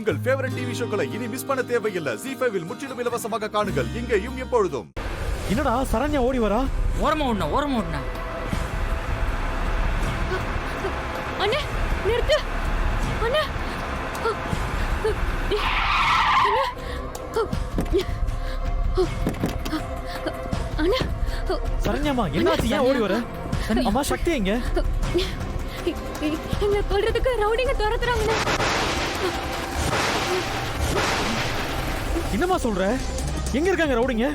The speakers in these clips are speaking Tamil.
உங்கள் ஃபேவரட் டிவி ஷோக்களை இனி மிஸ் பண்ண தேவையில்லை. ZEE5 இல் முற்றிலும் இலவசமாக காணுங்கள். இங்கேயும் எப்பொழுதும். என்னடா சரண்யா ஓடி வரா? ஓரமா ஓடனா. அண்ணே நிறுத்து அண்ணே. அண்ணே சரண்யாமா என்னாச்சு? ஏன் ஓடி வர? அம்மா சக்தி எங்க? என்ன கொல்றதுக்கு ரவுடிங்க துரத்துறாங்க. என்னம்மா சொல்ற? எங்க இருக்காங்க ரவுடிங்க?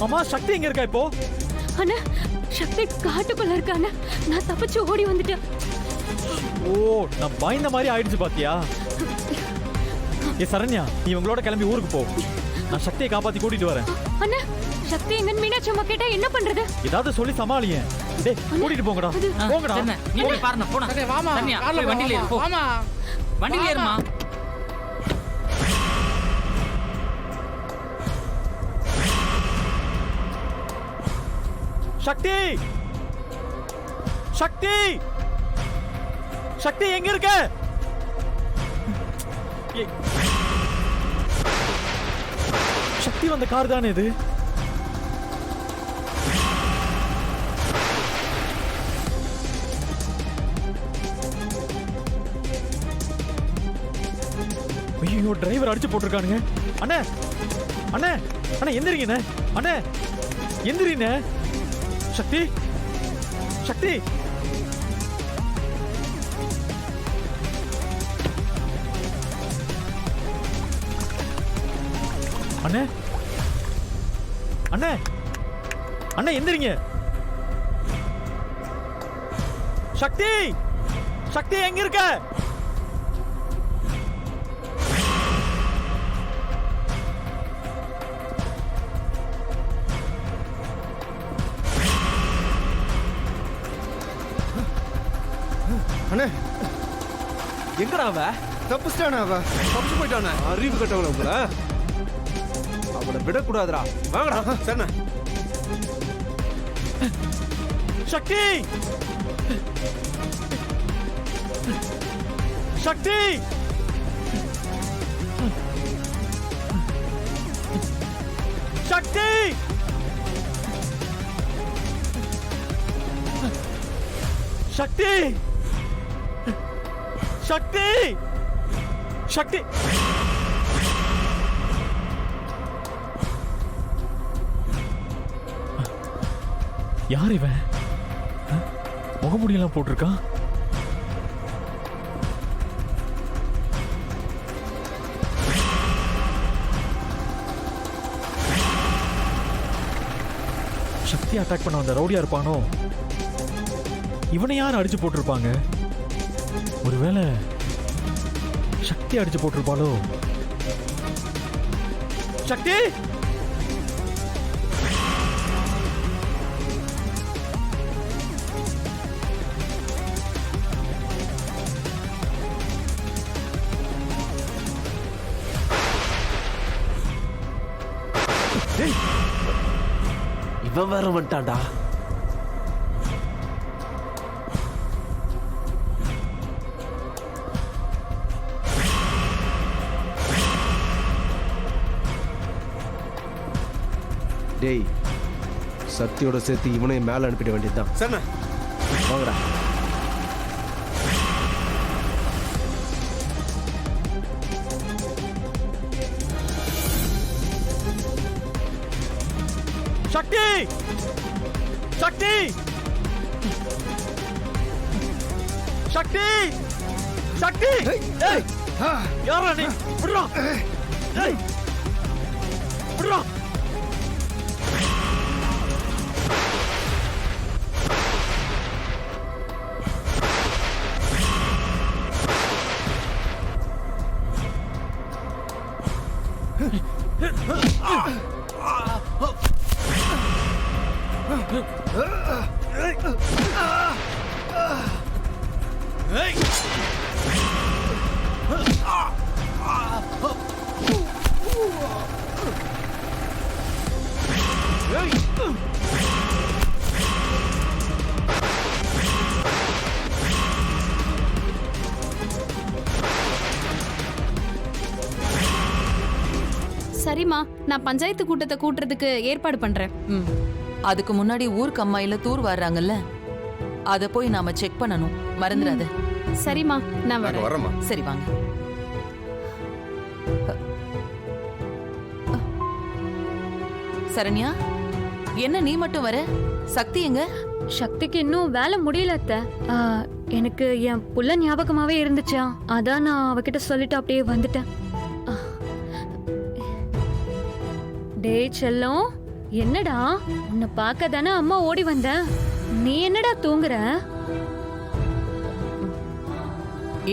அம்மா சக்தி எங்க இருக்கா இப்போ? அண்ணா சக்தி காட்டுக்குள்ள இருக்கானே. நான் தப்பிச்சு ஓடி வந்துட்டேன். ஓ, நான் பயந்த மாதிரி ஆயிடுச்சு பாத்தியா? ஏ சரண்யா, நீ உங்களோட கிளம்பி ஊருக்கு போ. நான் சக்தியை காப்பாத்தி கூட்டிட்டு வரேன். அண்ணா சக்தி எங்க மீனாட்சி அம்மா கேட்டா என்ன பண்றது? ஏதாவது சொல்லி சமாளியே. டேய் கூட்டிட்டு போங்கடா. போங்கடா. நீ போய் பாருங்க போடா. சரி வாமா. தனியா போய் வண்டில ஏறு போ. வாமா. வண்டில ஏறுமா. சக்தி! சக்தி! சக்தி எங்க இருக்க? சக்தி வந்த கார் தானே இது? ஐயோ, டிரைவர் அடிச்சு போட்டிருக்கானுங்க. அண்ணே அண்ணே அண்ணே எந்திரிங்கண்ணே. அண்ணே எந்திரிண்ணே. சக்தி சக்தி அண்ணே அண்ணே அண்ணே எந்திரிங்க. சக்தி சக்தி எங்க இருக்க? அண்ணே எங்கடா அவ? தப்பிச்சிட்டானே. தப்பிச்சு போயிட்டானே. அறிவு கட்டவள உங்கள. அவளை விடக்கூடாதுடா. வாங்கடா. சரிண்ணே. சக்தி சக்தி சக்தி சக்தி சக்தி சக்தி யார் இவன்? முகமுடியெல்லாம் போட்டிருக்கான். சக்தி அட்டாக் பண்ண வந்த ரவுடியா இருப்பானோ? இவனை யார் அடிச்சு போட்டிருப்பாங்க? ஒருவேளை சக்தி அடிச்சு போட்டிருப்பாளோ? சக்தி இவன் வேற வந்துட்டான்டா. டேய் சக்தியோட சேர்த்து இவனையும் மேல அனுப்பிட வேண்டியதுதான். சரிண்ணே. வாங்கடா. சக்தி சக்தி சக்தி சக்தி யாரா நீ? விட்றா விட்றா. சரிம்மா, நான் பஞ்சாயத்து கூட்டத்தை கூட்டுறதுக்கு ஏற்பாடு பண்றேன். ம். அதுக்கு முன்னாடி ஊருக்கு அம்மாயில தூர் வர்றாங்கல்ல, அத போய் நாம செக் பண்ணணும். மறந்துடாத. சரிம்மா, நான் நாங்க வரேன். வரோம்மா. சரி வாங்க. சரண்யா, என்ன நீ மட்டும் வர? சக்தி எங்க? சக்திக்கு இன்னும் வேலை முடியல அத்தை. எனக்கு என் புள்ள ஞாபகமாவே இருந்துச்சா, அதான் நான் அவகிட்ட சொல்லிட்டு அப்படியே வந்துட்டேன். டேய் செல்லம், என்னடா உன்னை பார்க்க தானே அம்மா ஓடி வந்தேன். நீ என்னடா தூங்குற?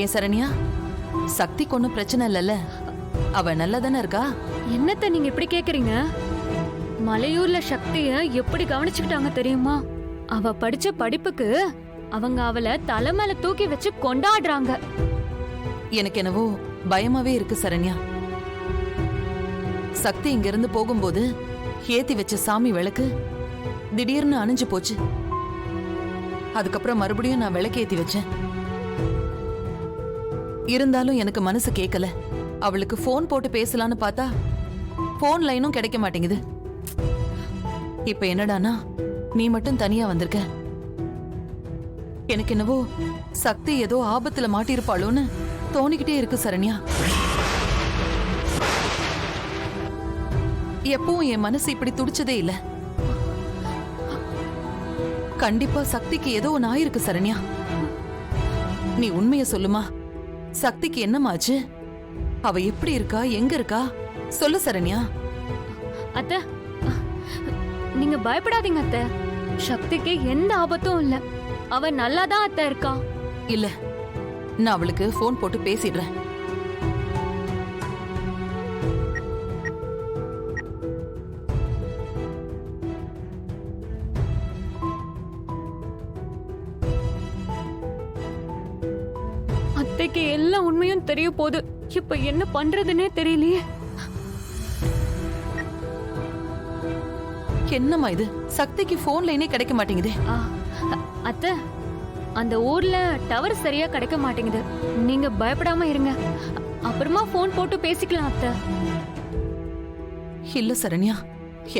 ஏன் சரண்யா, சக்திக்கு ஒன்னும் பிரச்சனை இல்லைல்ல? அவ நல்லா தானே இருக்கா? என்னத்த நீங்க இப்படி கேக்குறீங்க? மலையூர்ல சக்திய எப்படி கவனிச்சுக்கிட்டாங்க தெரியுமா? அவ படிச்ச படிப்புக்கு அவங்க அவளை தலை மேல தூக்கி வச்சு கொண்டாடுறாங்க. எனக்கு என்னவோ பயமாவே இருக்கு சரண்யா. சக்தி இங்க இருந்து போகும்போது ஏத்தி வச்ச சாமி விளக்கு திடீர்னு அணைஞ்சு போச்சு. அதுக்கப்புறம் மறுபடியும் நான் விளக்கு ஏத்தி வச்சேன். இருந்தாலும் எனக்கு மனசு கேட்கல. அவளுக்கு போன் போட்டு பேசலான்னு பார்த்தா போன் லைனும் கிடைக்க மாட்டேங்குது. இப்ப என்னடானா நீ மட்டும் தனியா வந்திருக்க. எனக்கு என்னவோ சக்தி ஏதோ ஆபத்துல மாட்டிருப்பாளோன்னு தோணிக்கிட்டே இருக்கு சரண்யா. எப்பவும் என் மனசு இப்படி துடிச்சதே இல்ல. கண்டிப்பா சக்திக்கு ஏதோ ஒன்னு ஆயிருக்கு சரண்யா. நீ உண்மைய சொல்லுமா? சக்திக்கு என்னமாச்சு? அவ எப்படி இருக்கா, எங்க இருக்கா? சொல்லு சரண்யா. அத்தை, நீங்க பயப்படாதீங்க அத்தை. சக்திக்கு எந்த ஆபத்தும் இல்ல. அவ நல்லாதான் அத்தை இருக்கா. இல்ல, நான் அவளுக்கு போன் போட்டு பேசிடுறேன். அத்தைக்கு எல்லா உண்மையும் தெரிய போகுது. இப்ப என்ன பண்றதுன்னே தெரியலையே. என்னம்மா இது? சக்திக்கு போன் லைனே கிடைக்க மாட்டேங்குதே. அத்தை, அந்த ஊர்ல டவர் சரியா கிடைக்க மாட்டேங்குது. நீங்க பயப்படாம இருங்க. அப்புறமா போன் போட்டு பேசிக்கலாம் அத்தை. இல்ல சரண்யா,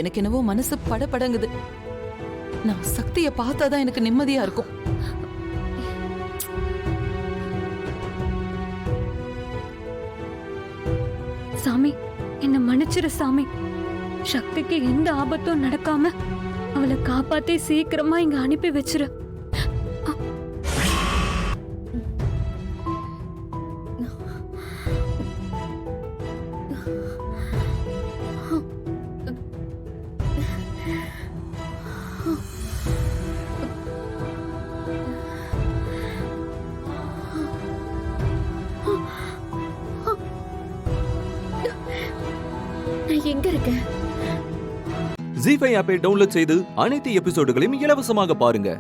எனக்கு என்னவோ மனசு படபடங்குது. நான் சக்திய பார்த்தாதான் எனக்கு நிம்மதியா இருக்கும். சாமி, என்ன மன்னிச்சிரு சாமி. சக்திக்கு எந்த ஆபத்தும் நடக்காம அவளை காப்பாத்தி சீக்கிரமா இங்க அனுப்பி வச்சிரு. நான் எங்க இருக்கேன்? ஜீ5 ஆப்பை டவுன்லோட் செய்து அனைத்து எபிசோடுகளையும் இலவசமாக பாருங்க.